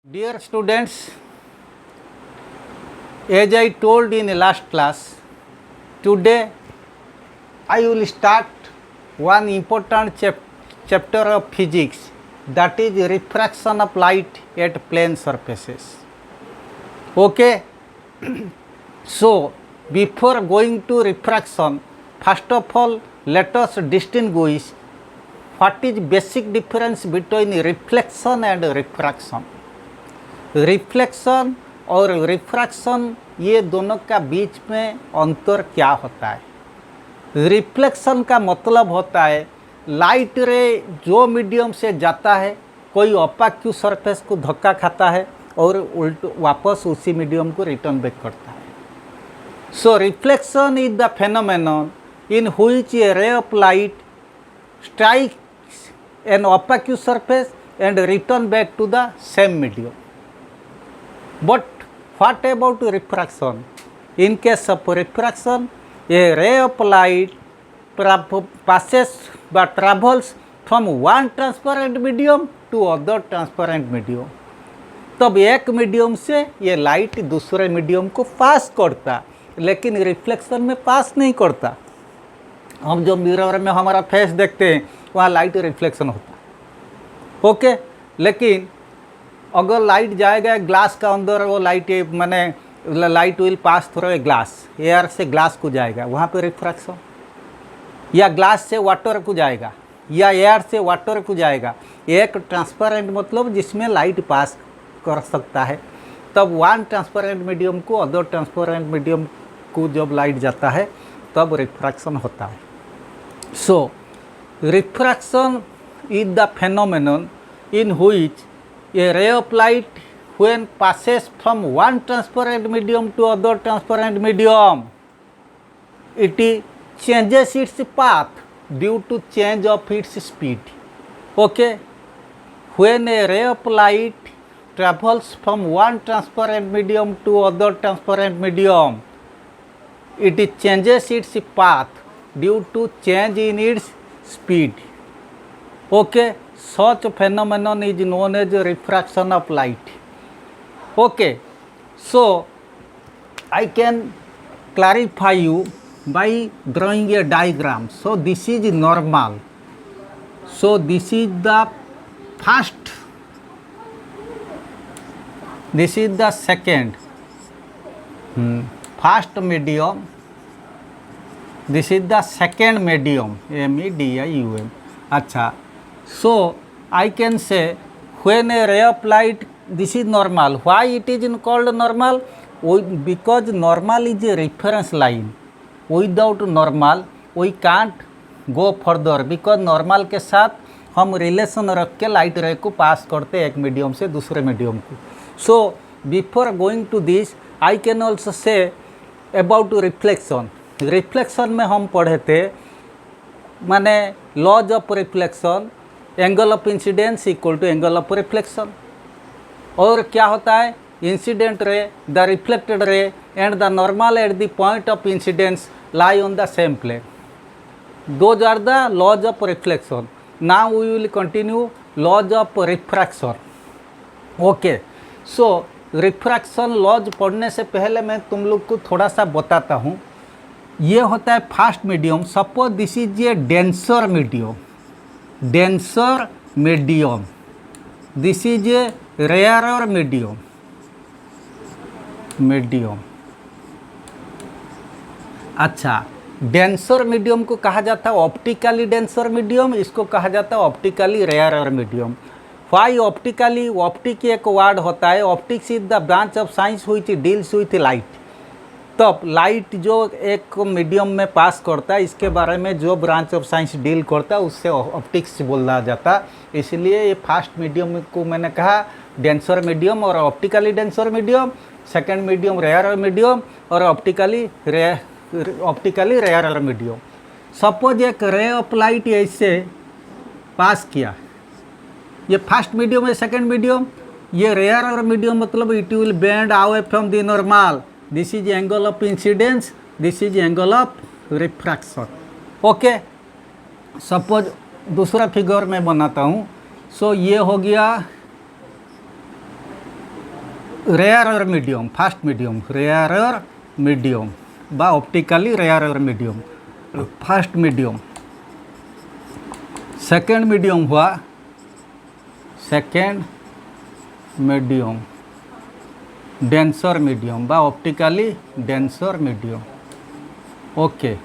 Dear students, as I told in the last class, today I will start one important chapter of physics, that is refraction of light at plane surfaces. Okay, so before going to refraction, first of all let us distinguish what is basic difference between reflection and refraction. Reflection और refraction ये दोनों का बीच में अंतर क्या होता है। Reflection का मतलब होता है लाइट रे जो मीडियम से जाता है कोई ओपेक सरफेस को धक्का खाता है और उल्ट वापस उसी मीडियम को रिटर्न बैक करता है। So reflection is the phenomenon in which a ray of light strikes an opaque surface and return back to the same medium. But what about refraction? In case of refraction, a ray of light passes but travels from one transparent medium to other transparent medium. तब एक medium से ये light दूसरे medium को पास करता, लेकिन reflection में पास नहीं करता. हम जो मिरर में हमारा फेस देखते हैं वहाँ लाइट रिफ्लेक्शन होता. ओके, लेकिन अगर लाइट जाएगा ग्लास का अंदर, वो लाइट माने light will pass through a glass, air से ग्लास को जाएगा, वहाँ पे रिफ्रैक्शन. या ग्लास से वाटर को जाएगा या एयर से वाटर को जाएगा. एक ट्रांसपेरेंट मतलब जिसमें लाइट पास कर सकता है. तब वन ट्रांसपेरेंट मीडियम को अदर ट्रांसपेरेंट मीडियम को जब लाइट जाता है तब रिफ्रैक्शन होता है. So refraction is the phenomenon in which a ray of light when passes from one transparent medium to other transparent medium, it changes its path due to change of its speed. Okay, when a ray of light travels from one transparent medium to other transparent medium, it changes its path due to change in its speed. Okay, such phenomenon is known as refraction of light. Okay, so I can clarify you by drawing a diagram. So this is normal. So this is the first, this is the second, first medium, this is the second medium, medium. अच्छा, so I can say when a ray of light, this is normal. Why it is called normal? Because normal is a reference line. Without normal we can't go further, because normal के साथ हम relation रख के light रे को पास करते एक medium से दूसरे मीडियम को. So before going to this I can also say about reflection. Reflection में हम पढ़े थे माने laws of reflection, angle of incidence equal to angle of reflection. और क्या होता है, incident ray, the reflected ray and the normal at the point of incidence lie on the same plane. Those are the laws of reflection. Now we will continue laws of refraction. Okay, so refraction laws पढ़ने से पहले मैं तुम लोग को थोड़ा सा बताता हूँ. ये होता है fast medium. Suppose this is a denser medium, denser medium. This is a rarer medium, medium. अच्छा, डेंसर मीडियम को कहा जाता है ऑप्टिकली डेंसर मीडियम, इसको कहा जाता है optically rarer medium. Why optically? Optic एक वर्ड होता है. Optics is the branch of science which deals with light. तब लाइट जो एक मीडियम में पास करता है, इसके बारे में जो ब्रांच ऑफ साइंस डील करता है उससे ऑप्टिक्स बोला जाता. इसलिए ये फास्ट मीडियम को मैंने कहा डेंसर मीडियम और optically denser medium. Second medium rarer medium और ऑप्टिकली रेयरर मीडियम. सपोज एक रे ऑफ लाइट ऐसे पास किया, ये फर्स्ट मीडियम है, सेकंड मीडियम. ये रेयरर मीडियम मतलब it will bend away from the normal. This is angle of incidence, this is angle of refraction. Okay, suppose दूसरा figure मैं बनाता हूँ. सो ये हो गया rarer medium, fast medium, rarer medium बा optically rarer medium, fast medium. Second medium हुआ सेकेंड मीडियम, डेंसर मीडियम बा optically denser medium. Okay,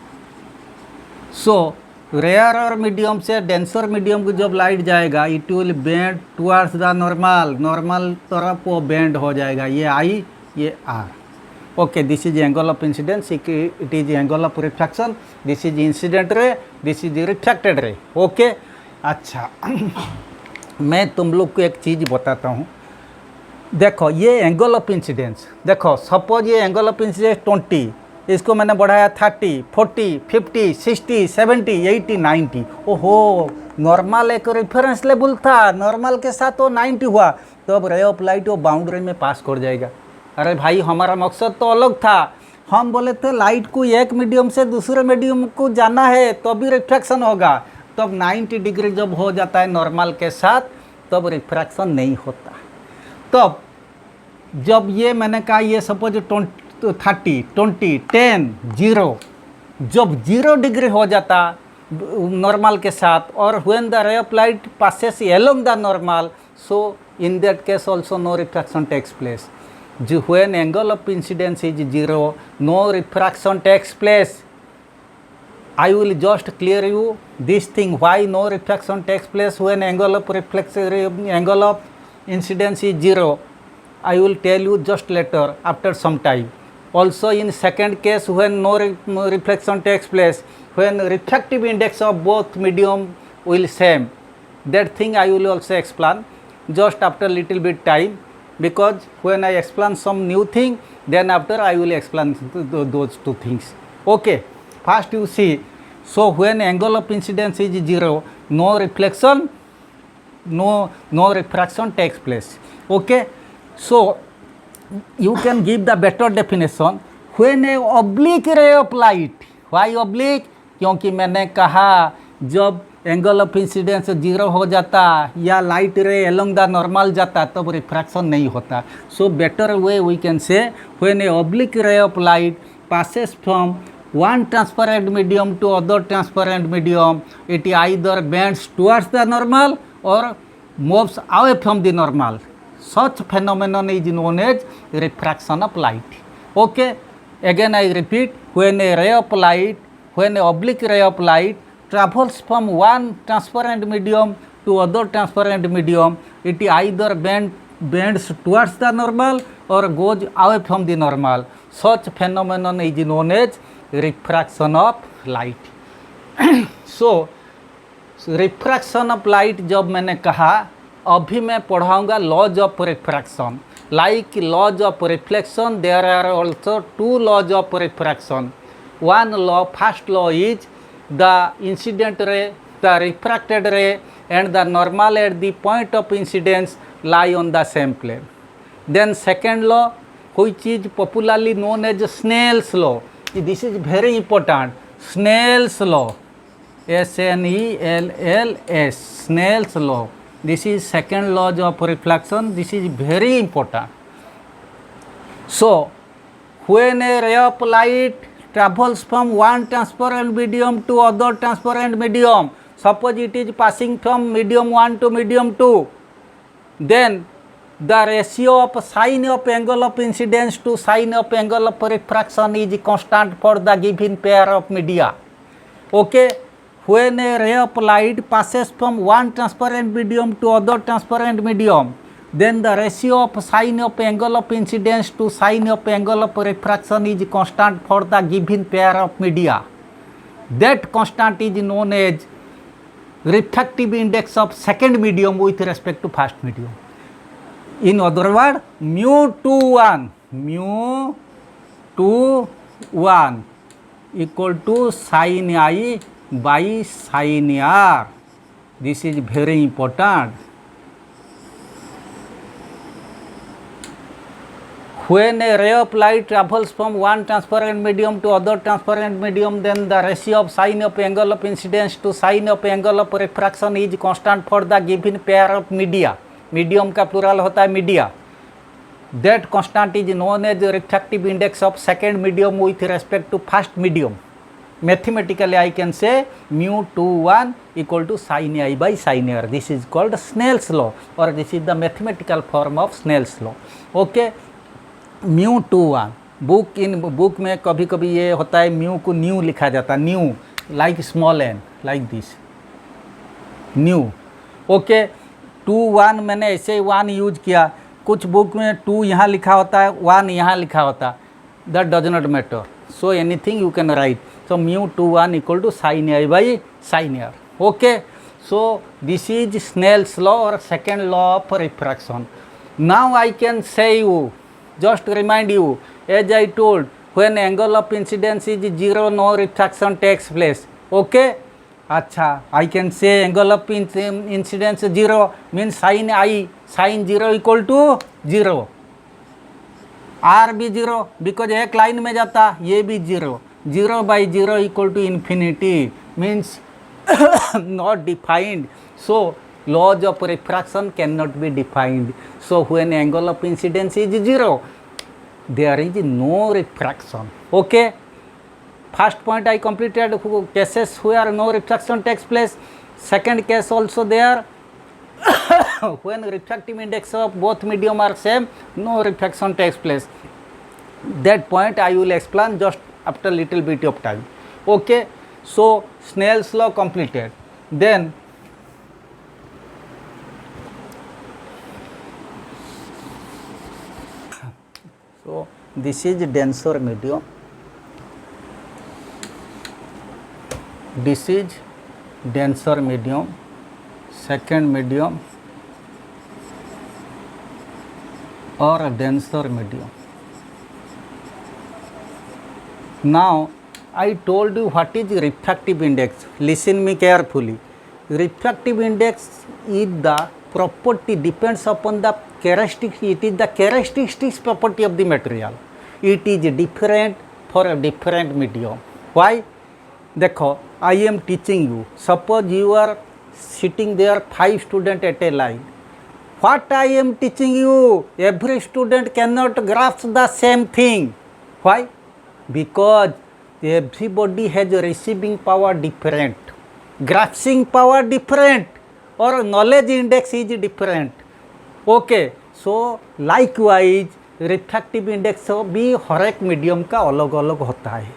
so rarer medium से डेंसर मीडियम को जब लाइट जाएगा it will bend towards the normal, normal तरफ वो bend हो जाएगा, ये आई ये R. Okay, this is angle of incidence, it is angle of refraction, this is incident ray, this is refracted रे। ओके, अच्छा मैं तुम लोग को एक चीज़ बताता हूँ। देखो ये एंगल ऑफ इंसिडेंस, देखो सपोज ये एंगल ऑफ इंसिडेंस 20, इसको मैंने बढ़ाया 30, 40, 50, 60, 70, 80, 90। ओहो, नॉर्मल एक रेफरेंस लेवल था, नॉर्मल के साथ वो 90 हुआ, तो अब रे ऑफ लाइट वो बाउंड्री में पास कर जाएगा। अरे भाई हमारा मकसद तो अलग था, हम बोले थे लाइट को एक मीडियम से दूसरे मीडियम को जाना है तो भी रिफ्रैक्शन होगा। तब 90 डिग्री जब हो जाता है नॉर्मल के साथ तब रिफ्रैक्शन नहीं होता। तब जब ये मैंने कहा ये सपोज 30, 20, 10, 0, जब 0 डिग्री हो जाता नॉर्मल के साथ और व्हेन द रे of light passes along the normal, so in that case also no refraction takes place. When angle of incidence is 0, no refraction takes place. I will just clear you this thing, why no refraction takes place when angle of incidence is 0. I will tell you just later after some time. Also in second case when no reflection takes place, when refractive index of both medium will same, that thing I will also explain just after little bit time, because when I explain some new thing then after I will explain those two things. Okay, first you see, so when angle of incidence is 0, no reflection, no refraction takes place. Okay, so you can give the better definition when a oblique ray of light. Why oblique? क्योंकि मैंने कहा जब angle of incidence 0 हो जाता या light रे along the normal जाता तब रिफ्रैक्शन नहीं होता। So better way we can say when a oblique ray of light passes from one transparent medium to other transparent medium, it either bends towards the normal or moves away from the normal. Such phenomenon is known as refraction of light. Okay, again I repeat, when a ray of light, when an oblique ray of light travels from one transparent medium to other transparent medium, it either bends towards the normal or goes away from the normal. Such phenomenon is known as refraction of light. So refraction of light जब मैंने कहा, अभी मैं पढ़ाऊँगा laws of refraction. Like laws of reflection there are also 2 laws of refraction. One law, first law is the incident ray, the refracted ray and the normal at the point of incidence lie on the same plane. Then second law, which is popularly known as Snell's law. This is very important. Snell's law, S-N-E-L-L-S, Snell's law. This is second law of reflection. This is very important. So when a ray of light travels from one transparent medium to other transparent medium, suppose it is passing from medium 1 to medium 2, then the ratio of sine of angle of incidence to sine of angle of refraction is constant for the given pair of media. Okay, when a ray of light passes from one transparent medium to other transparent medium, then the ratio of sine of angle of incidence to sine of angle of refraction is constant for the given pair of media. That constant is known as refractive index of second medium with respect to first medium. In other words, mu 2 1 equal to sin I by sin R. This is very important. When a ray of light travels from one transparent medium to other transparent medium, then the ratio of sine of angle of incidence to sine of angle of refraction is constant for the given pair of media. Medium का plural होता है media. That constant is known as the refractive index of second medium with respect to first medium. Mathematically I can say mu 21 equal to sin I by sin r. This is called Snell's law, or this is the mathematical form of Snell's law. Okay, mu 21 book में कभी कभी ये होता है mu को new लिखा जाता है, nu like small n like this nu. Okay, 21 मैंने ऐसे ही 1 यूज किया. कुछ बुक में 2 यहाँ लिखा होता है, 1 यहाँ लिखा होता है. That does not matter. So anything you can write. So mu 21 equal to sin I by sin r. Okay, so this is Snell's law or second law of refraction. Now I can say you, just remind you, as I told, when angle of incidence is 0, no refraction takes place. Okay, अच्छा, I can say angle of incidence 0 means sin I, sin 0 equal to 0. R भी 0 because एक line में जाता, ये भी 0. 0 by 0 equal to infinity means not defined. So laws of refraction cannot be defined. So when angle of incidence is 0, there is no refraction. Okay, first point I completed cases where no refraction takes place. Second case also there. When refractive index of both medium are same, no refraction takes place. That point I will explain just after little bit of time. Okay, so Snell's law completed. Then so this is denser medium, this is denser medium, second medium or denser medium. Now I told you what is refractive index. Listen me carefully. Refractive index is the property, depends upon the characteristics. It is the characteristics property of the material. It is different for a different medium. Why? देखो, I am teaching you. Suppose you are sitting there 5 students at a line. What I am teaching you, every student cannot grasp the same thing. Why? Because everybody has a receiving power different, grasping power different, or knowledge index is different. Okay, so likewise refractive index भी हर एक medium का अलग अलग होता है.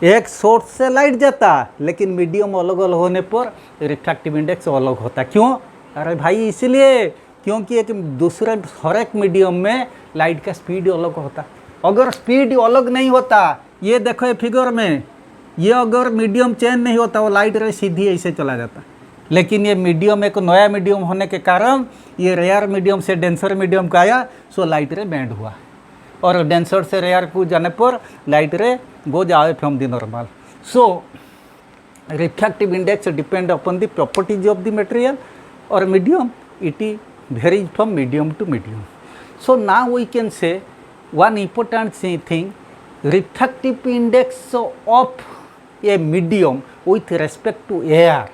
एक source से light जाता लेकिन मीडियम अलग अलग होने पर रिफ्रैक्टिव इंडेक्स अलग होता. क्यों? अरे भाई इसलिए क्योंकि एक दूसरे हर एक मीडियम में लाइट का स्पीड अलग होता. अगर स्पीड अलग नहीं होता, ये देखो ये फिगर में, ये अगर मीडियम चेंज नहीं होता वो लाइट रे सीधी ऐसे चला जाता. लेकिन ये मीडियम एक नया मीडियम होने के कारण ये रेयर मीडियम से डेंसर मीडियम का आया, सो लाइट रे बैंड हुआ. और डेंसर से रेयर को जाने पर light ray goes away from the normal. So refractive index depend upon the properties of the material और medium. It varies from medium to medium. So now we can say one important thing, refractive index of a medium with respect to air,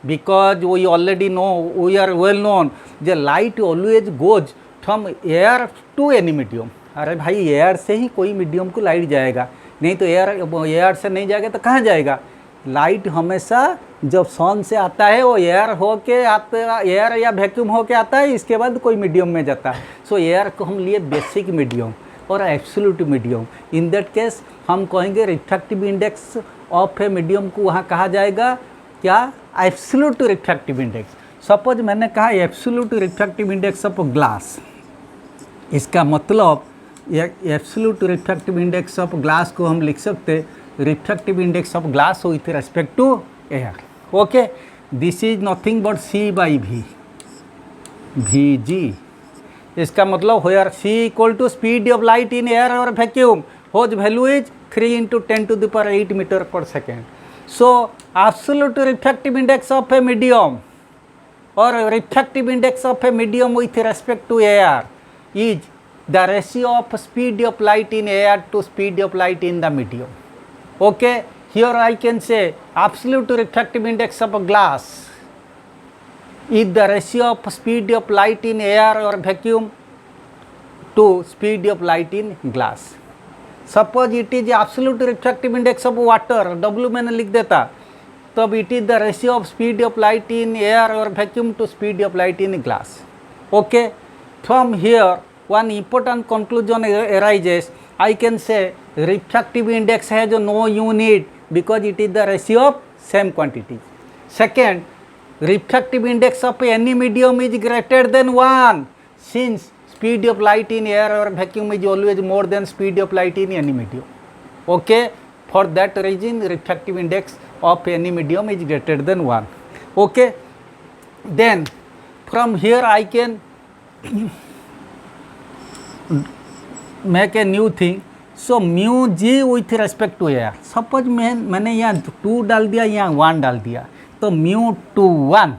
because we already know, we are well known, the light always goes from air to any medium. अरे भाई air से ही कोई medium को light जाएगा, नहीं तो air से नहीं जाएगा तो कहाँ जाएगा. लाइट हमेशा जब सन से आता है वो एयर हो के आता, एयर या वैक्यूम हो के आता है, इसके बाद कोई मीडियम में जाता है. सो एयर को हम लिए बेसिक मीडियम और absolute medium. In that case हम कहेंगे refractive index of a medium को वहाँ कहा जाएगा क्या, एब्सोल्यूट रिफ्रैक्टिव इंडेक्स. सपोज मैंने कहा absolute refractive index of glass, इसका मतलब absolute refractive index of glass को हम लिख सकते refractive index of glass with respect to air. Okay, this is nothing but C by V, V G. इसका मतलब where C equal to speed of light in air और vacuum, whose value is 3 × 10⁸ metre per second. So absolute refractive index of a medium or refractive index of a medium with respect to air is the ratio of speed of light in air to speed of light in the medium. Okay, here I can say absolute refractive index of a glass is the ratio of speed of light in air or vacuum to speed of light in glass. Suppose it is absolute refractive index of water, W मैंने लिख देता, तब it is the ratio of speed of light in air or vacuum to speed of light in glass. Okay, from here one important conclusion arises. I can say refractive index has no unit because it is the ratio of same quantity. Second, refractive index of any medium is greater than 1 since speed of light in air or vacuum is always more than speed of light in any medium. Okay, for that reason refractive index of any medium is greater than 1. Okay, then from here I can make a new thing. So mu g with respect to air, suppose मैंने यहाँ 2 डाल दिया, यहाँ 1 डाल दिया, तो mu 2 1,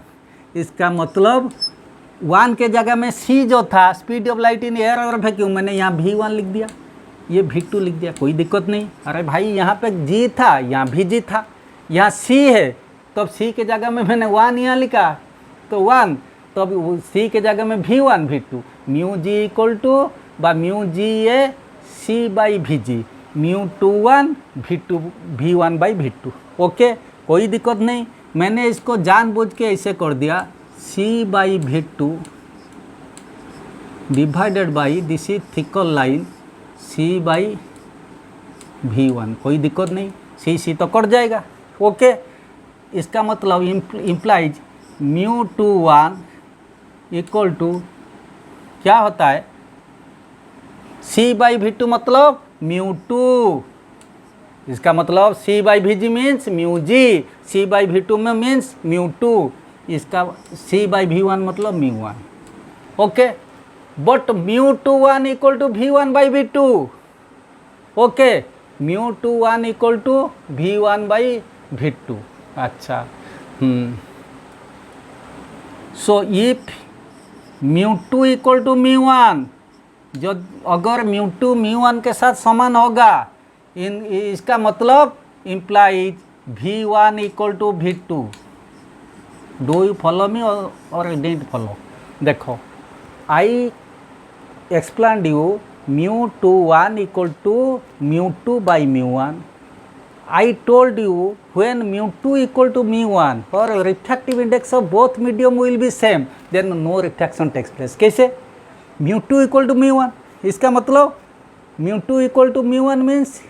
इसका मतलब 1 के जगह में c जो था speed of light in air और वैक्यूम, मैंने यहाँ v1 लिख दिया, ये v2 लिख दिया, कोई दिक्कत नहीं। अरे भाई यहाँ पे g था, यहाँ भी g था, यहाँ c है, तब c के जगह में मैंने 1 यहाँ लिखा तो 1, तब c के जगह में v1 v2, mu g equal to बा mu g a c by v g, mu 2 1 v2 v1 by v2। Okay, कोई दिक्कत नहीं। मैंने इसको जानबूझ के ऐसे कर दिया c by v2 divided by this is thicker line c by v1, कोई दिक्कत नहीं, c तो कट जाएगा। ओके, इसका मतलब इम्प्लाइज mu 2 1 इक्वल टू क्या होता है c बाई v2 मतलब mu 2, इसका मतलब c by v ji means mu g, c by v2 में मीन्स mu 2, इसका c बाई v1 मतलब mu 1। Okay, but mu 2 1 equal to v1 by v2। Okay, mu 2 1 equal to v1 by v2। अच्छा, so if mu 2 equal to mu 1, जो अगर mu 2 mu 1 के साथ समान होगा, इसका मतलब implies v1 equal to v2। Do you follow me और डिडंट फॉलो? देखो, I explained you mu 2 1 equal to mu 2 by mu 1। I told you when mu 2 equal to mu 1 or refractive index of both medium will be same, then no refraction takes place। कैसे? mu 2 equal to mu 1, इसका मतलब mu 2 equal to mu 1 means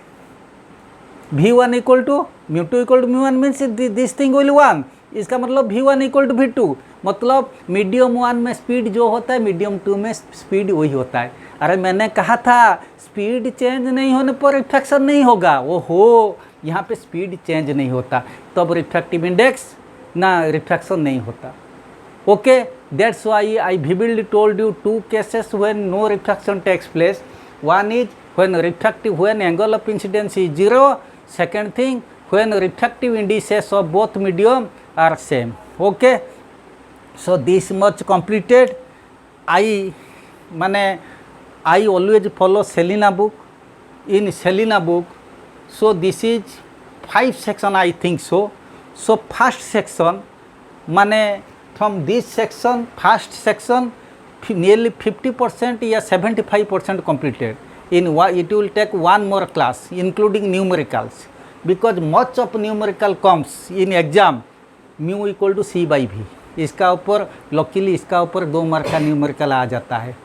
v1 equal to mu 2 equal to mu 1 means this thing will 1, इसका मतलब v1 equal to v2, मतलब medium 1 में speed जो होता है मीडियम 2 में स्पीड वही होता है। अरे मैंने कहा था स्पीड चेंज नहीं होने पर रिफ्रैक्शन नहीं होगा, वो हो यहाँ पे स्पीड चेंज नहीं होता तब रिफ्रैक्टिव इंडेक्स ना रिफ्रैक्शन नहीं होता। Okay, that's why I vividly told you 2 cases when no refraction takes place। One is when angle of incidence is 0, second thing when refractive indices of both medium are same। Okay, so this much completed। I always follow Selina book। In Selina book, so this is 5 section I think so। So first section माने from this section, first section nearly 50% या 75% completed। In it will take one more class including numericals because much of numerical comes in exam mu equal to c by v। इसका ऊपर luckily इसका ऊपर 2 mark का numerical आ जाता है।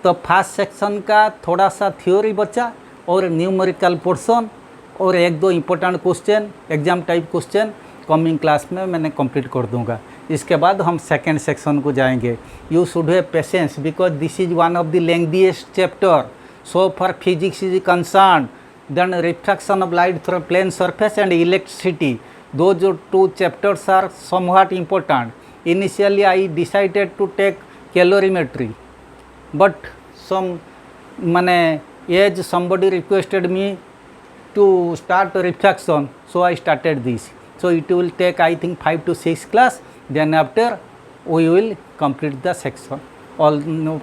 तो first section का थोड़ा सा थ्योरी बचा और न्यूमेरिकल पोर्शन और 1-2 important question exam type question coming class में मैंने कंप्लीट कर दूंगा। इसके बाद हम सेकेंड सेक्शन को जाएंगे। You should have patience because this is one of the lengthiest chapter so for physics is concern. Then refraction of light through plane surface and electricity, दो जो 2 chapters are somewhat important। Initially I decided to take calorimetry but as somebody requested me to start refraction, so I started this। So it will take I think 5 to 6 class, then after we will complete the section,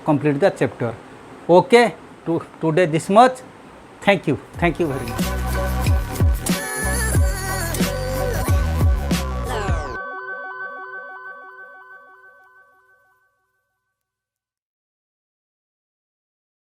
complete the chapter। Okay, today this much। Thank you very much।